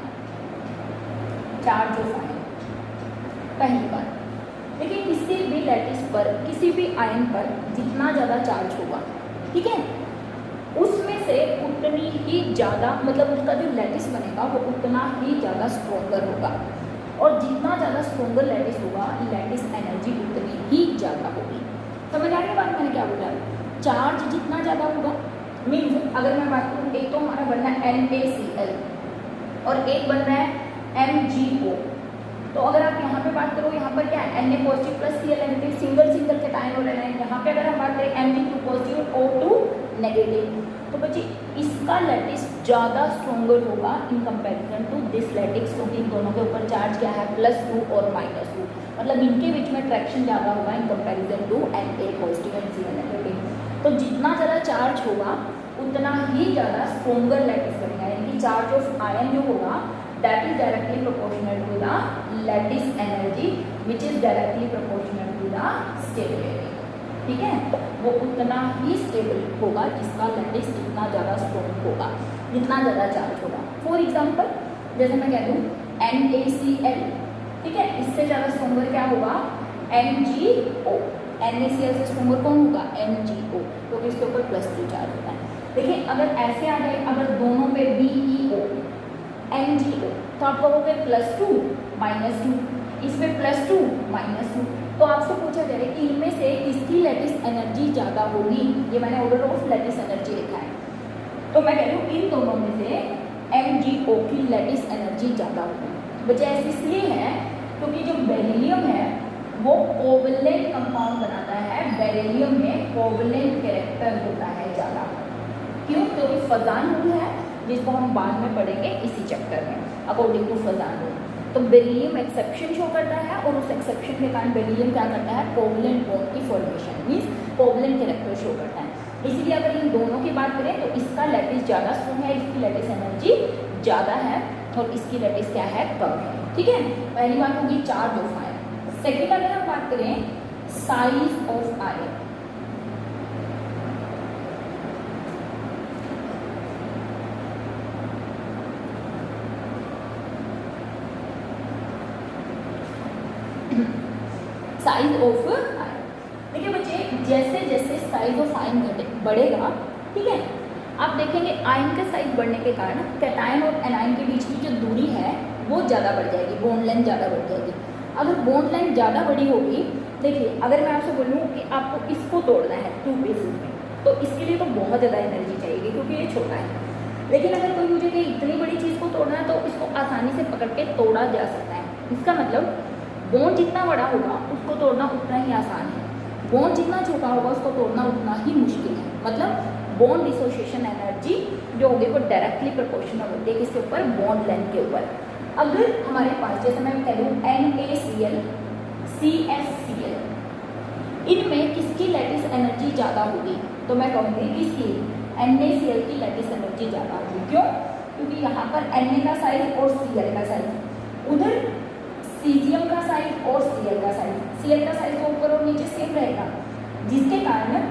Charge of ion पहली बात। देखिए, किसी भी लैटिस पर, किसी भी आयन पर जितना ज़्यादा चार्ज होगा, ठीक है, उसमें से उतनी ही ज़्यादा, मतलब उसका जो लैटिस बनेगा वो उतना ही ज़्यादा स्ट्रोंगर होगा। और जितना ज़्यादा स्ट्रोंगर लैटिस होगा, लैटिस एनर्जी उतनी ही ज़्यादा होगी। समझ आ रही बात मैंने क्या बोला? चार्ज जितना ज़्यादा होगा, मीन्स अगर मैं बात करूँ, एक तो हमारा बनना है NaCl और एक बन रहा है MgO। तो अगर आप यहाँ पे बात करो, यहाँ पर क्या है, Na positive plus Cl negative, single single cation हो रहे हैं। यहाँ पे अगर हम बात करें Mg2 पॉजिटिव और O2 नेगेटिव, तो बच्चे इसका लैटिस ज़्यादा स्ट्रोंगर होगा in comparison to this lattice, क्योंकि इन दोनों के ऊपर चार्ज क्या है, +2 और -2, मतलब इनके बीच में ट्रैक्शन ज़्यादा होगा in comparison to Na positive and Cl negative. तो जितना ज़्यादा चार्ज होगा उतना ही ज़्यादा स्ट्रोंगर लैटिस बनेगा, यानी कि चार्ज ऑफ आयन जो होगा that is directly proportional to the lattice energy which is directly proportional to the stability। ठीक है, वो उतना ही स्टेबल होगा जिसका लैटिस जितना ज़्यादा स्ट्रॉन्ग होगा, जितना ज़्यादा चार्ज होगा। फॉर एग्जांपल, जैसे मैं कह दूँ NaCl, ठीक है, इससे ज़्यादा स्ट्रॉन्गर क्या होगा, MgO। NaCl से स्ट्रॉन्गर कौन होगा, MgO, क्योंकि इसके ऊपर +2 चार्ज होता है। देखिए, अगर ऐसे आ जाए, अगर दोनों पे BeO MgO, तो आप कहोगे +2 -2, इसमें +2 -2, तो आपसे पूछा जाए कि इनमें से किसकी लैटिस एनर्जी ज़्यादा होगी। ये मैंने ऑर्डर ऑफ लैटिस एनर्जी लिखा है, तो मैं कह रही हूँ इन दोनों में से MgO की लैटिस एनर्जी ज़्यादा होगी। वजह ऐसी इसलिए है क्योंकि जो बेरिलियम है वो कोवलेंट कंपाउंड बनाता है, बेरिलियम में कोवलेंट कैरेक्टर होता है ज़्यादा। क्यों? क्योंकि फजान रूल है, जिसको हम बाद में पढ़ेंगे इसी चैप्टर में, अकॉर्डिंग टू फजान रूल। तो बेरिलियम एक्सेप्शन शो करता है और उस एक्सेप्शन के कारण बेरिलियम क्या करता है, कोवलेंट बॉन्ड की formation, means covalent character show करता है। इसीलिए अगर इन दोनों की बात करें तो इसका लैटिस ज़्यादा स्ट्रॉन्ग है, इसकी लैटिस एनर्जी ज़्यादा है और इसकी लैटिस क्या है, कम है। ठीक है, पहली बात होगी चार्ज ऑफ आयन। सेकेंड, अगर हम बात करें size of ion, size of ion. देखिए बच्चे, जैसे जैसे साइज ऑफ आयन बढ़ेगा, ठीक है, आप देखेंगे आयन का साइज बढ़ने के कारण कैटायन और एनायन के बीच की जो दूरी है वो ज़्यादा बढ़ जाएगी, बॉन्ड लेंथ ज़्यादा बढ़ जाएगी। अगर बॉन्ड लेंथ ज़्यादा बड़ी होगी, देखिए अगर मैं आपसे बोलूँ कि आपको इसको तोड़ना है 2 पीसेस में, तो इसके लिए तो बहुत ज़्यादा एनर्जी चाहिए क्योंकि ये छोटा है। लेकिन अगर कोई मुझे कि इतनी बड़ी चीज़ को तोड़ना है तो इसको आसानी से पकड़ के तोड़ा जा सकता है। इसका मतलब बॉन्ड जितना बड़ा होगा उसको तोड़ना उतना ही आसान है, बॉन्ड जितना छोटा होगा उसको तोड़ना उतना ही मुश्किल है। मतलब बॉन्ड डिसोसिएशन एनर्जी जो होगी वो डायरेक्टली प्रोपोर्शनल होती है किसके ऊपर, बॉन्ड लेंथ के ऊपर। अगर हमारे पास जैसे मैं कह दूँ NaCl CFCl, इनमें किसकी लैटिस एनर्जी ज़्यादा होगी, तो मैं कहूँगी किसकी, NaCl की लैटिस एनर्जी ज़्यादा होगी। क्यों? क्योंकि यहाँ पर Na का साइज और Cl का साइज, उधर सीजियम का साइज और Cl का साइज, Cl का साइज तो ऊपर और नीचे सेम रहेगा, जिसके कारण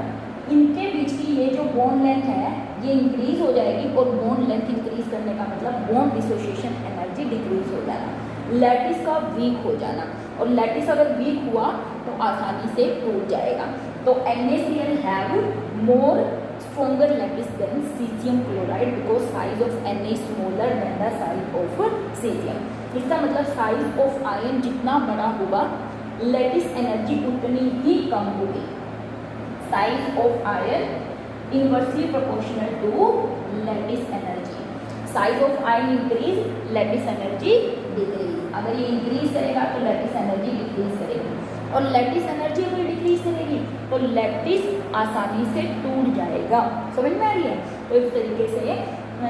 इनके बीच की ये जो बॉन्ड लेंथ है ये इंक्रीज हो जाएगी और बॉन्ड लेंथ इंक्रीज करने का मतलब बॉन्ड डिसोसिएशन एनर्जी डिक्रीज हो जाना, लैटिस का वीक हो जाना, और लैटिस अगर वीक हुआ तो आसानी से टूट जाएगा। तो NaCl have more stronger lattice than cesium chloride because size of Na is smaller than the size of cesium। इसका मतलब साइज ऑफ आयन जितना बड़ा होगा लैटिस एनर्जी उतनी ही कम होगी। Size of ion inversely proportional to lattice energy. Size of ion increase, lattice energy decrease. अगर ये इंक्रीज करेगा तो लैटिस एनर्जी डिक्रीज करेगी, और लैटिस एनर्जी अगर डिक्रीज करेगी तो लैटिस आसानी से टूट जाएगा। समझ में आ रही है? तो इस तरीके से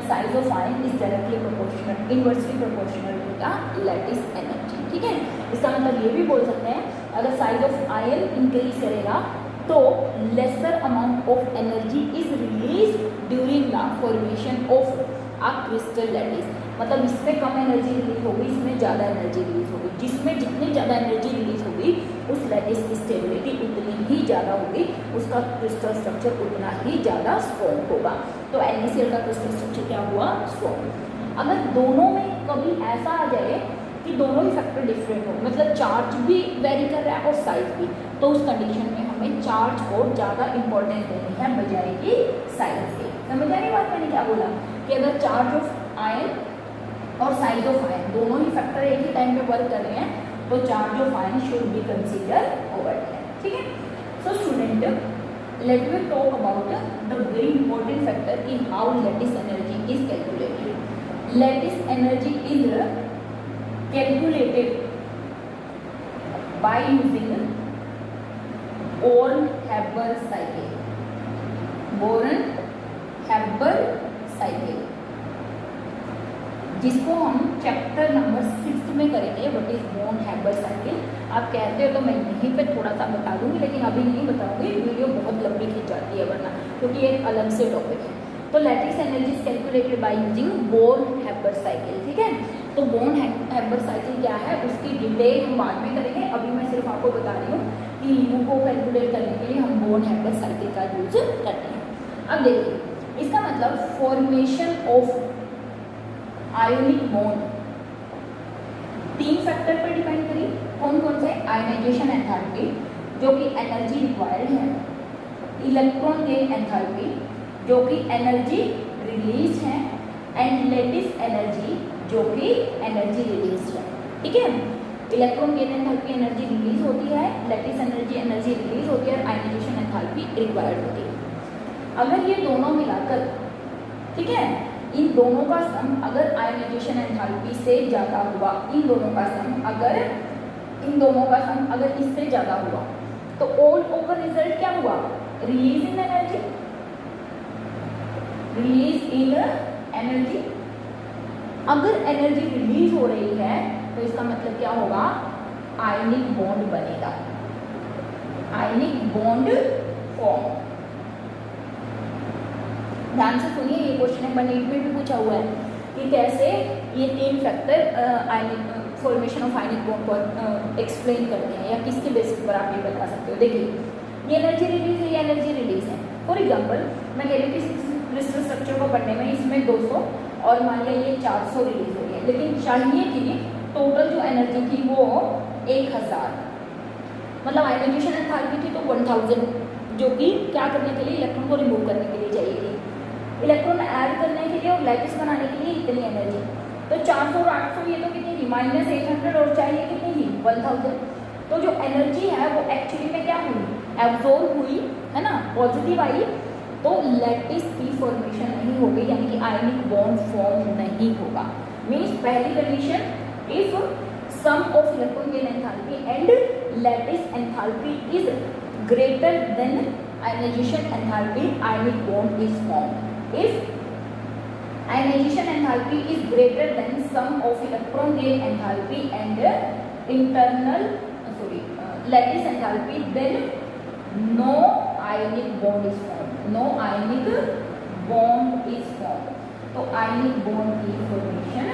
size of ion is directly proportional, inversely proportional to the lattice energy. ठीक है, इसका मतलब ये भी बोल सकते हैं अगर साइज ऑफ आयन इंक्रीज करेगा तो lesser amount of energy is release during the formation of a crystal lattice. मतलब इसमें कम एनर्जी रिलीज होगी, इसमें ज़्यादा एनर्जी रिलीज होगी। जिसमें जितनी ज़्यादा एनर्जी रिलीज होगी उस लैटिस की स्टेबिलिटी उतनी ही ज़्यादा होगी, उसका क्रिस्टल स्ट्रक्चर उतना ही ज़्यादा स्ट्रॉन्ग होगा। तो NaCl का क्रिस्टल स्ट्रक्चर क्या हुआ? स्ट्रॉन्ग। अगर दोनों में कभी ऐसा आ जाए कि दोनों ही फैक्टर डिफरेंट हो, मतलब चार्ज भी वेरी कर रहा है और साइज भी, तो उस कंडीशन में हमें चार्ज को ज़्यादा इंपॉर्टेंस देनी है बजाय कि साइज के। समझ आ रही बात मैंने क्या बोला? कि अगर चार्ज ऑफ आयन और साइज ऑफ आयन दोनों ही फैक्टर एक ही टाइम पे वर्क कर रहे हैं, तो charge of ion should be consider over ten. ठीक है। So student, let me talk about the very important factor कि how lattice energy is calculated. Lattice energy is calculated by using Born-Haber cycle. Born-Haber cycle, जिसको हम chapter number 6 में करेंगे। What is Born-Haber cycle? आप कहते हो तो मैं यहीं पे थोड़ा सा बता दूंगी, लेकिन अभी नहीं बताऊंगी, वीडियो बहुत लंबी खींच जाती है वरना, क्योंकि ये एक अलग से टॉपिक है। तो lattice energy is calculated by using born-Haber cycle. ठीक है। तो बोर्न-हैबर साइकिल क्या है उसकी डिटेल हम बाद में करेंगे, अभी मैं सिर्फ आपको बता रही हूँ कि यू को कैलकुलेट करने के लिए हम बोर्न-हैबर साइकिल का यूज करते हैं। अब देखिए, इसका मतलब formation of ionic bond 3 factor पर डिपेंड करी। कौन कौन से? आयोनाइजेशन एंथैल्पी जो कि एनर्जी रिक्वायर्ड है, इलेक्ट्रॉन गेन एंथैल्पी जो कि एनर्जी रिलीज है, एंड लैटिस एनर्जी जो कि एनर्जी रिलीज है। ठीक है। Electron gain enthalpy energy release होती है, लैटिस एनर्जी रिलीज होती है, और आयोनाइजेशन एंथैल्पी रिक्वायर्ड होती है। अगर ये दोनों मिलाकर, ठीक है, इन दोनों का सम अगर आयोनाइजेशन एंथैल्पी से ज़्यादा हुआ, इन दोनों का सम अगर इससे ज़्यादा हुआ, तो ऑल ओवर रिजल्ट क्या हुआ? रिलीज इन एनर्जी। अगर एनर्जी रिलीज हो रही है तो इसका मतलब क्या होगा? आयनिक बॉन्ड बनेगा, आयनिक बॉन्ड फॉर्म। ध्यान से सुनिए, ये क्वेश्चन नंबर 8 में भी पूछा हुआ है कि कैसे ये 3 factor ionic formation of ionic bond को एक्सप्लेन करते हैं, या किसके बेसिस पर आप ये बता सकते हो। देखिए, ये एनर्जी रिलीज है, ये एनर्जी रिलीज है। फॉर एग्जाम्पल, मैं कह रही हूँ कि क्रिस्टल स्ट्रक्चर को पढ़ने में इसमें 200 और मान लिया ये 400 रिलीज हो रही है, लेकिन चाहिए कि टोटल जो एनर्जी थी वो 1000, मतलब आयोनाइजेशन एंथैल्पी थी तो 1000, जो कि क्या करने के लिए? इलेक्ट्रॉन को रिमूव करने के लिए चाहिए थी। इलेक्ट्रॉन ऐड करने के लिए और लैटिस बनाने के लिए इतनी एनर्जी। तो 400 और 800 ये तो कितनी थी? -800, और चाहिए कितनी थी? 1000। तो जो एनर्जी है वो एक्चुअली में क्या हुई? एब्जॉर्ब हुई, है ना, पॉजिटिव आई, तो लैटिस की फॉर्मेशन नहीं होगी, यानी कि आयनिक बॉन्ड फॉर्म नहीं होगा। मीन्स पहली condition, if sum of electron gain enthalpy and lattice enthalpy is greater than ionization enthalpy, ionic bond is form. If ionization enthalpy is greater than sum of electron gain enthalpy and lattice enthalpy, then no ionic bond is formed. No ionic bond is formed. तो ionic bond की formation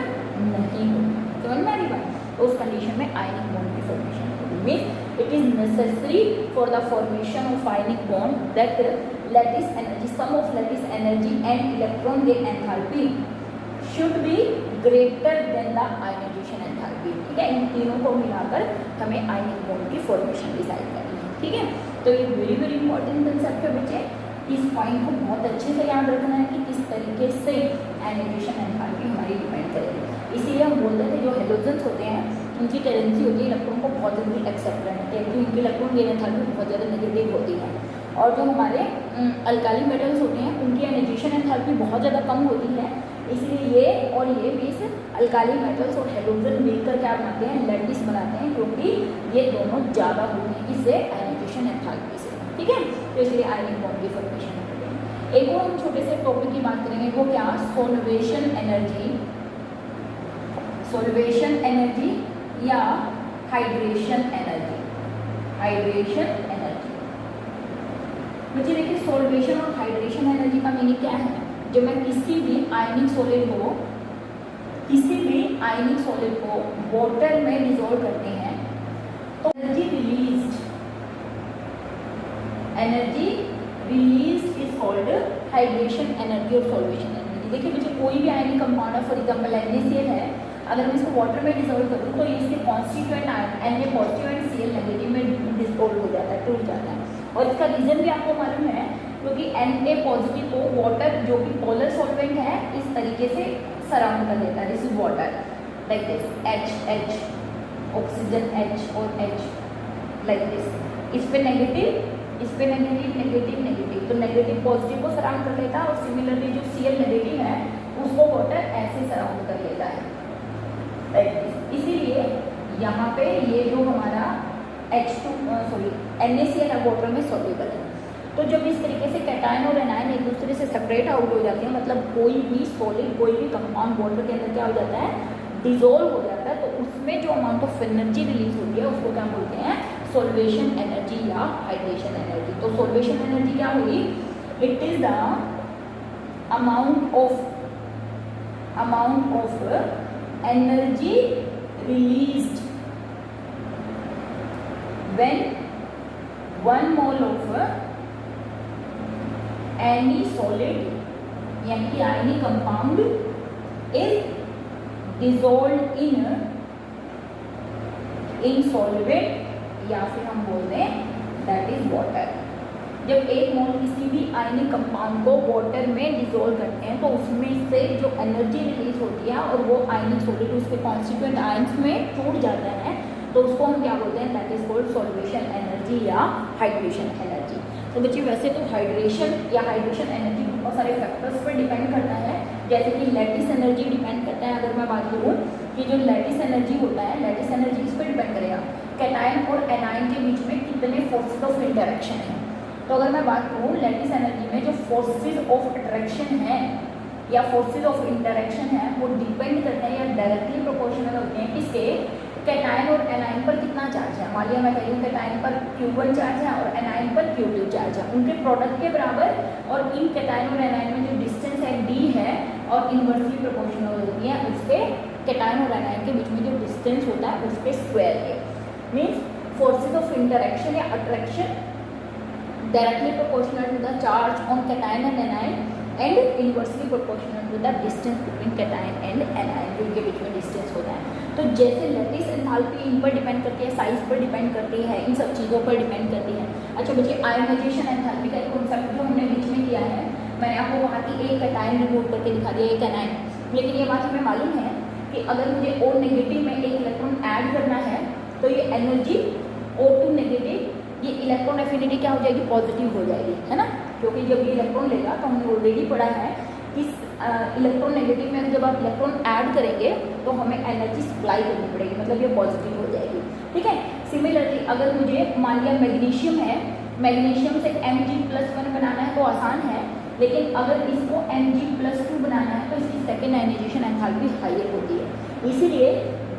नहीं होगी। समझ में आ रही बात? तो उस कंडीशन में ionic bond की फॉर्मेशन होगी। Means it is necessary for the formation of ionic bond that lattice energy, sum of lattice energy and electron gain enthalpy should be greater than the ionization enthalpy। ठीक है, इन तीनों को मिलाकर हमें आयनिक bond की formation decide करनी है। ठीक है, तो ये वेरी वेरी इंपॉर्टेंट कंसेप्ट है बच्चे। इस पॉइंट को बहुत अच्छे से याद रखना है कि किस तरीके से आयनाइजेशन एंथैल्पी हमारी डिपेंड करेगी। इसीलिए हम बोलते थे जो हेलोजेंस होते हैं उनकी टेंडेंसी होती है इलेक्ट्रॉन को बहुत जल्दी एक्सेप्ट करने की, क्योंकि उनकी इलेक्ट्रॉन गेन एंथैल्पी बहुत ज़्यादा नेगेटिव होती है। और जो हमारे अल्काली मेटल्स होते हैं उनकी आयनाइजेशन एंथैल्पी बहुत ज़्यादा कम होती है, इसलिए ये और ये बीस अल्काली मेटल्स और हेलोजन मिलकर क्या बनाते हैं? लैटिस बनाते हैं, क्योंकि ये दोनों ज़्यादा होते हैं किससे? आयनाइजेशन एंथैल्पी से। ठीक है, तो इसलिए आयनिक बॉन्ड की फॉर्मेशन होती है। एक और हम छोटे से टॉपिक की बात करेंगे, वो क्या? सॉल्वेशन एनर्जी, सॉल्वेशन एनर्जी या हाइड्रेशन एनर्जी। हाइड्रेशन एनर्जी मुझे देखिए, सॉल्वेशन और हाइड्रेशन एनर्जी का मीनिंग क्या है? जब मैं किसी भी आयनिक सॉलिड को वाटर में डिसॉल्व करते हैं तो एनर्जी रिलीज हाइड्रेशन एनर्जी और सॉल्वेशन एनर्जी। देखिए मुझे कोई भी आयनिक कंपाउंड है, फॉर एग्जाम्पल NaCl है, अगर मैं इसको वाटर में डिजोल्व करूँ तो इसके constituent ion Na positive and Cl negative में डिसोल्व हो जाता है, टूट जाता है। और इसका रीजन भी आपको मालूम है, क्योंकि Na पॉजिटिव को वाटर जो कि पोलर सॉल्वेंट है इस तरीके से सराउंड कर लेता है, this is water like this, H oxygen H और H लाइक दिस। इस पे नेगेटिव, इस पे नेगेटिव नेगेटिव नेगेटिव, तो नेगेटिव पॉजिटिव को सराउंड कर लेता है और सिमिलरली जो Cl नेगेटिव है उसको वाटर ऐसे सराउंड कर लेता है लाइक दिस। इसीलिए यहाँ पे ये जो हमारा NaCl है वाटर में सॉल्युबल है। तो जब इस तरीके से कैटायन और एनायन एक दूसरे से सेपरेट आउट हो जाते हैं, मतलब कोई भी सॉलिड कोई भी कंपाउंड वाटर के अंदर क्या हो जाता है, डिजोल्व हो जाता है, तो उसमें जो अमाउंट ऑफ एनर्जी रिलीज होती है उसको क्या बोलते हैं, सॉल्वेशन एनर्जी या हाइड्रेशन एनर्जी। तो सॉल्वेशन एनर्जी क्या हुई, it is the amount of energy released when 1 mole of any solid यानी कि ionic compound is dissolve in solvent या फिर हम बोल दें दैट इज वाटर। जब एक मोल किसी भी आयनिक कंपाउंड को वाटर में डिजोल्व करते हैं तो उसमें से जो एनर्जी रिलीज होती है और वो आयनिक सॉलिड उसके कॉन्स्टिट्यूएंट आयंस में टूट जाता है, तो उसको हम क्या बोलते हैं, that is called solvation energy या हाइड्रेशन एनर्जी। तो बच्चे वैसे तो हाइड्रेशन या हाइड्रेशन एनर्जी बहुत सारे फैक्टर्स पर डिपेंड करता है, जैसे कि लैटिस एनर्जी डिपेंड करता है। अगर मैं बात करूँ कि जो लैटिस एनर्जी होता है, लैटिस एनर्जी किस पर डिपेंड करेगा, कैटायन और एनायन के बीच में कितने फोर्सेज ऑफ इंटरेक्शन है। तो अगर मैं बात करूँ लैटिस एनर्जी में जो फोर्सेज ऑफ अट्रैक्शन है या फोर्सेज ऑफ इंटरेक्शन है वो डिपेंड करते हैं या डायरेक्टली प्रोपोर्शनल होते हैं किसके, कैटायन और एनायन पर कितना चार्ज है। मान लिया मैं कह रही हूँ कैटायन पर Q1 चार्ज है और एनायन पर Q2 चार्ज है, उनके प्रोडक्ट के बराबर, और इन कैटायन और एनायन में जो डिस्टेंस है D है और इनवर्सली प्रोपोर्शनल होती है उसके कैटायन और एनायन के बीच में जो डिस्टेंस होता है उसके स्क्वायर के। मीन्स फोर्सेज ऑफ इंटरेक्शन या attraction directly proportional to the charge on cation and anion and inversely proportional to the distance between cation and anion, जो इनके बीच में डिस्टेंस होता है। तो जैसे लैटिस एंथैल्पी इन पर डिपेंड करती है, साइज पर डिपेंड करती है, इन सब चीज़ों पर डिपेंड करती है। अच्छा बच्चे, आयोनाइजेशन एंथैल्पी का एक कॉन्सेप्ट जो हमने बीच में किया है, मैंने आपको वहाँ की एक कैटायन रिमूव करके दिखा दिया, एक एनायन, लेकिन ये बात हमें मालूम है कि अगर मुझे O नेगेटिव में एक इलेक्ट्रॉन ऐड करना है तो ये एनर्जी O2 नेगेटिव, ये इलेक्ट्रॉन एफिनिटी क्या हो जाएगी, पॉजिटिव हो जाएगी, है ना, क्योंकि जब ये इलेक्ट्रॉन लेगा तो हमने ऑलरेडी पढ़ा है कि इलेक्ट्रॉन नेगेटिव में जब आप इलेक्ट्रॉन ऐड करेंगे तो हमें एनर्जी सप्लाई करनी पड़ेगी, मतलब ये पॉजिटिव हो जाएगी, ठीक है। सिमिलरली अगर मुझे मान लिया मैग्नीशियम है, मैग्नीशियम से Mg+1 बनाना है तो आसान है, लेकिन अगर इसको Mg+2 बनाना है तो इसकी सेकेंड आयनाइजेशन एंथैल्पी हायर होती है। इसीलिए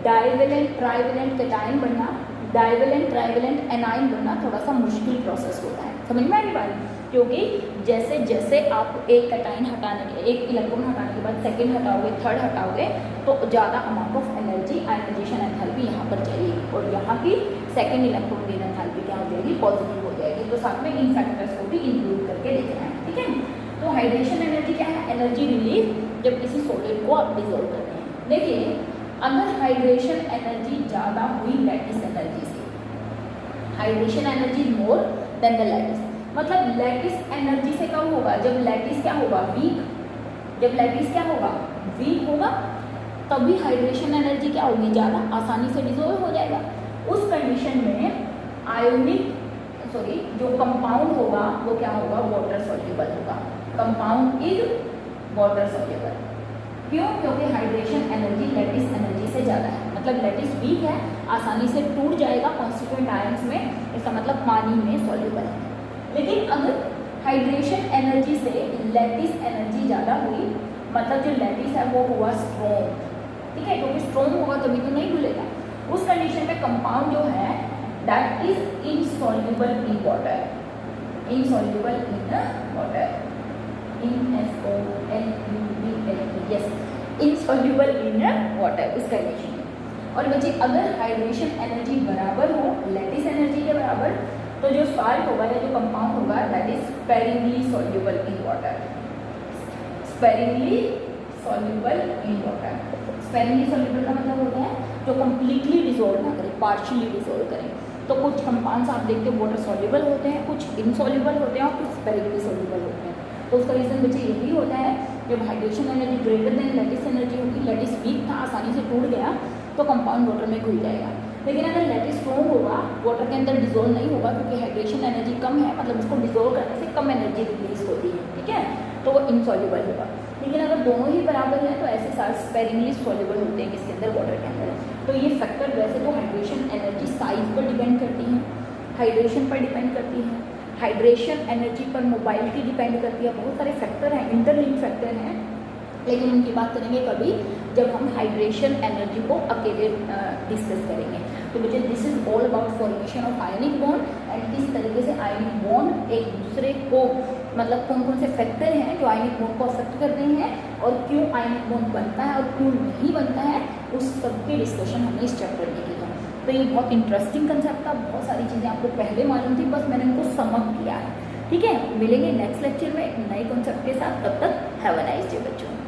डाइवेलेंट ट्राइवेलेंट कैटायन बनना, डाइवेलेंट ट्राइवेलेंट एनायन बनना थोड़ा सा मुश्किल प्रोसेस होता है, समझ में आ रही बात, क्योंकि जैसे जैसे आप एक कैटायन हटाने के, एक इलेक्ट्रॉन हटाने के बाद सेकंड हटाओगे, थर्ड हटाओगे तो ज़्यादा amount of energy ionization enthalpy यहाँ पर चाहिएगी, और यहाँ की सेकंड इलेक्ट्रॉन गेन एंथैल्पी क्या हो जाएगी, पॉजिटिव हो जाएगी। तो साथ में इन फैक्टर्स को भी इंक्लूड करके देखना है, ठीक है। तो हाइड्रेशन एनर्जी क्या है, एनर्जी रिलीज जब किसी सॉलिड को आप डिजोल्व करते हैं। देखिए अगर हाइड्रेशन एनर्जी ज़्यादा हुई लैटिस एनर्जी से, hydration energy more than the lattice, मतलब लैटिस एनर्जी से कम होगा जब लैटिस क्या होगा, वीक, जब लैटिस क्या होगा, वीक होगा, तभी हाइड्रेशन एनर्जी क्या होगी, ज़्यादा, आसानी से डिसॉल्व हो जाएगा। उस कंडीशन में आयोनिक जो कंपाउंड होगा वो क्या होगा, वाटर सॉल्युबल होगा, कंपाउंड इज वाटर सॉल्युबल। क्यों, क्योंकि हाइड्रेशन एनर्जी लैटिस एनर्जी से ज़्यादा है, मतलब लैटिस वीक है, आसानी से टूट जाएगा कॉन्स्टिट्यूएंट आयंस में, इसका मतलब पानी में सॉल्युबल है। लेकिन अगर हाइड्रेशन एनर्जी से लैटिस एनर्जी ज़्यादा हुई, मतलब जो लैटिस है वो हुआ स्ट्रॉन्ग, ठीक है, क्योंकि स्ट्रॉन्ग होगा तभी तो नहीं घुलेगा। उस कंडीशन में कंपाउंड जो है that is insoluble in water, insoluble in water, yes, insoluble in water इस कंडीशन में। और बच्चे अगर हाइड्रेशन एनर्जी बराबर हो लैटिस एनर्जी के बराबर, तो जो साल्ट होगा या जो कंपाउंड होगा that is sparingly soluble in water, sparingly soluble in water. Sparingly soluble का मतलब होता है जो कम्प्लीटली डिसॉल्व ना करें, पार्शियली डिसॉल्व करें। तो कुछ कंपाउंड्स आप देखते हो वाटर सॉल्युबल होते हैं, कुछ इनसॉल्युबल होते हैं और कुछ स्पेरिंगली सॉल्युबल होते हैं। तो उसका रीज़न बच्चे यही होता है, जब hydration energy greater than lattice energy होगी, लैटिस वीक था, आसानी से टूट गया, तो कंपाउंड वाटर में घुल जाएगा। लेकिन अगर लैटिस स्ट्रॉन्ग होगा, वाटर के अंदर डिजोल्व नहीं होगा, क्योंकि हाइड्रेशन एनर्जी कम है, मतलब उसको डिजोल्व करने से कम एनर्जी रिलीज होती है, ठीक है, तो वो इनसॉल्युबल होगा। लेकिन अगर दोनों ही बराबर हैं तो ऐसे सारे स्पेरिंगली सॉल्युबल होते हैं किसके अंदर, वाटर के अंदर। तो ये फैक्टर वैसे तो हाइड्रेशन एनर्जी साइज पर डिपेंड करती है, हाइड्रेशन पर डिपेंड करती है, हाइड्रेशन एनर्जी पर मोबाइलिटी डिपेंड करती है, बहुत सारे फैक्टर हैं, इंटरलिंक फैक्टर हैं, लेकिन उनकी बात करेंगे कभी जब हम हाइड्रेशन एनर्जी को अकेले डिस्कस करेंगे। तो बच्चे this is all about formation of ionic bond and किस तरीके से आयनिक बॉन्ड एक दूसरे को, मतलब कौन कौन से फैक्टर हैं जो आयनिक बॉन्ड को अफेक्ट करते हैं और क्यों आयनिक बॉन्ड बनता है और क्यों नहीं बनता है, उस सब की डिस्कशन हमने इस चैप्टर में की है। तो ये बहुत इंटरेस्टिंग कंसेप्ट था, बहुत सारी चीज़ें आपको पहले मालूम थी, बस मैंने उनको समअप किया है, ठीक है। मिलेंगे नेक्स्ट लेक्चर में एक नए कॉन्सेप्ट के साथ, तब तक हैव अ नाइस डे बच्चों।